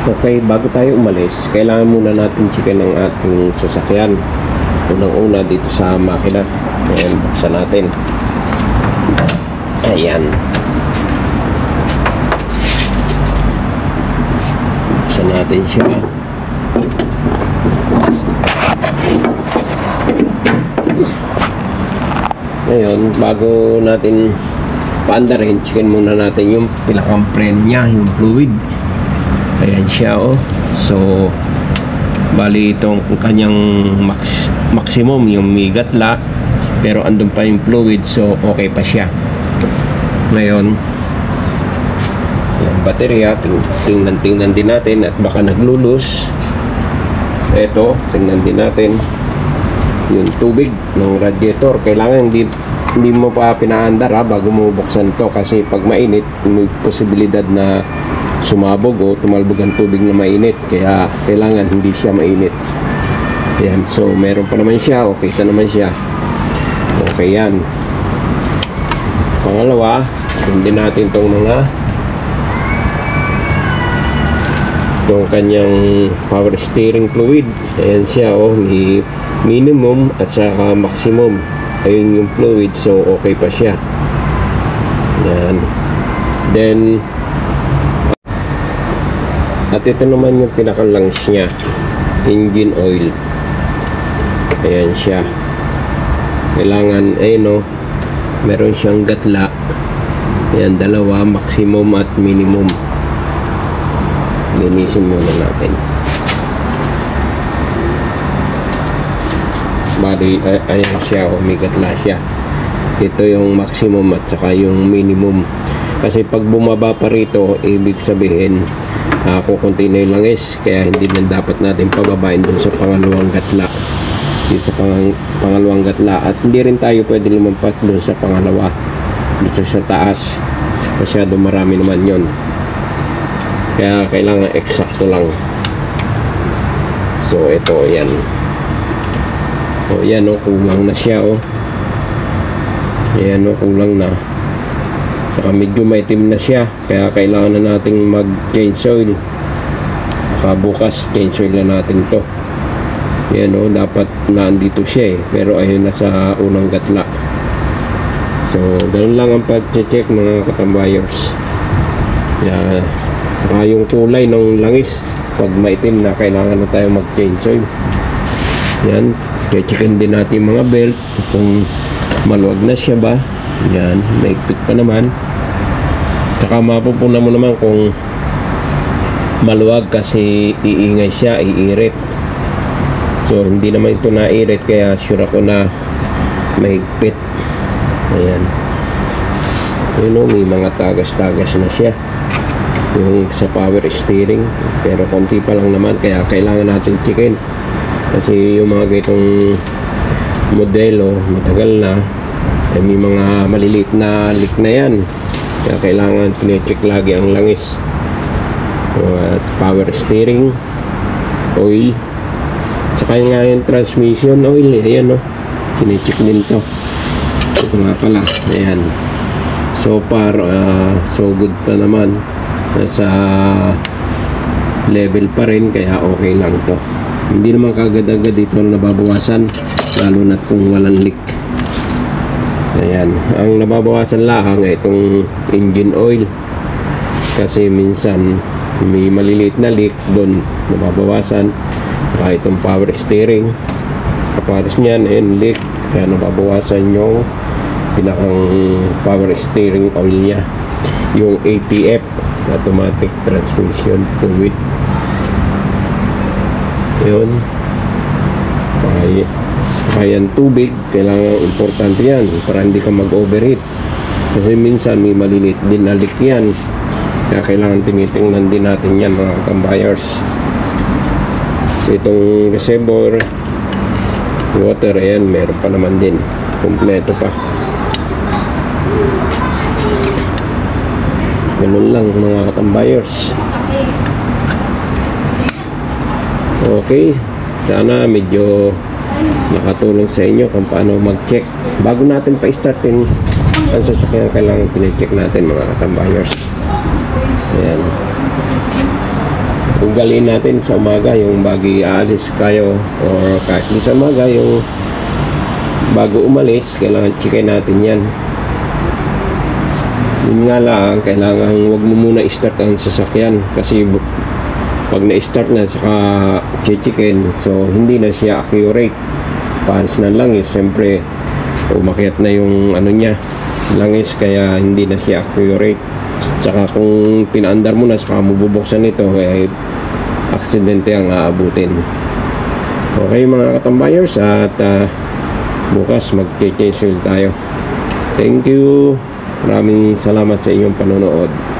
Okay, bago tayo umalis, kailangan muna natin checkin ang ating sasakyan. Unang-una dito sa makina. Ayan, buksan natin. Ayan. Buksan natin siya. Ngayon, bago natin paandarin, checkin muna natin yung pinakang preno niya, yung fluid. Ayan siya, oh. So bali itong kanyang maximum, yung may gatla, pero andun pa yung fluid, so okay pa siya. Ngayon yung baterya, tingnan din natin at baka naglulus. Ito, tingnan din natin yung tubig ng radiator. Kailangan hindi mo pa pinaandar bago mo buksan to, kasi pag mainit may posibilidad na sumabog o tumalbog ang tubig na mainit, kaya kailangan hindi siya mainit. Yan, so meron pa naman siya, okay na naman siya, okay yan. Pangalawa, hindi natin itong itong kanyang power steering fluid. Ayan siya, oh, may minimum at saka maximum. Ayun yung fluid, so okay pa siya. Yan. Then at ito naman yung pinaka-lungs niya, engine oil. Ayan siya. Kailangan, no, meron siyang gatla. Ayan, dalawa, maximum at minimum. Linisin muna natin. Bali, ayan siya, may gatla siya. Ito yung maximum at saka yung minimum. Kasi pag bumaba pa rito, ibig sabihin kukunti na yung langis, kaya hindi na dapat natin pababain dun sa pangalawang gatla. Dito sa pangalawang gatla, at hindi rin tayo pwede lumampas dun sa pangalawa, dito sa taas, masyado marami naman yon, kaya kailangan eksakto lang. So ito, yan, o yan, o, kulang na siya, o yan, o, kulang na. Saka medyo maitim na siya, kaya kailangan na nating mag change oil. Saka bukas change oil na natin to. Yan, o, dapat nandito siya pero ayun na sa unang gatla. So ganun lang ang pag-check mga katambayers. Yan. Saka yung kulay ng langis, pag maitim na, kailangan na tayo mag change oil. Yan, checkin din natin mga belt kung maluwag na siya ba. Yan, maigpit pa naman. Saka mapupuna mo naman kung maluwag, kasi iingay siya, iirit. So hindi naman ito nairit, kaya sure ako na maigpit. Ayan. Yun, may mga tagas-tagas na siya yung sa power steering, pero konti pa lang naman, kaya kailangan natin checkin. Kasi yung mga ganitong modelo, matagal na, may mga maliliit na leak na yan, kaya kailangan kine-check lagi ang langis. At power steering oil, saka nga yung transmission oil, ayan, no, kine-check din to. Ito nga pala, ayan. So far, so good pa naman, nasa level pa rin, kaya okay lang to. Hindi naman kagad-agad dito nababawasan, lalo na kung walang leak. Ayan, ang nababawasan lang itong engine oil, kasi minsan may maliliit na leak doon, nababawasan. Saka itong power steering, kapares niyan, ayun, leak, kaya nababawasan yung pinakang power steering oil niya, yung ATF, automatic transmission fluid. Yun. Kaya tubig, kailangan importante yan para hindi ka mag-overheat, kasi minsan may maliliit din na leak yan, kaya kailangan tinitingnan din natin yan mga katambayers. Itong reservoir water, ayan, meron pa naman din, kompleto pa. Ganun lang mga katambayers. Okay, sana medyo nakatulong sa inyo kung paano mag-check. Bago natin pa-startin ang sasakyan, kailangan pine-check natin mga katambayers. Ayan. ugaliin natin sa umaga yung bagi aalis kayo, or kahit di sa umaga, yung bago umalis, kailangan checkin natin yan. Yun nga lang, kailangan wag mo muna i-start ang sasakyan, kasi pag na-start na saka checkin, so hindi na siya accurate. Pares na langis, siyempre umakyat na yung ano niya, langis, kaya hindi na siya accurate. Saka kung pinaandar mo na saka mo bubuksan ito, eh aksidente ang aabutin. Okay mga katambayers, at bukas mag-change oil tayo. Thank you, maraming salamat sa inyong panonood.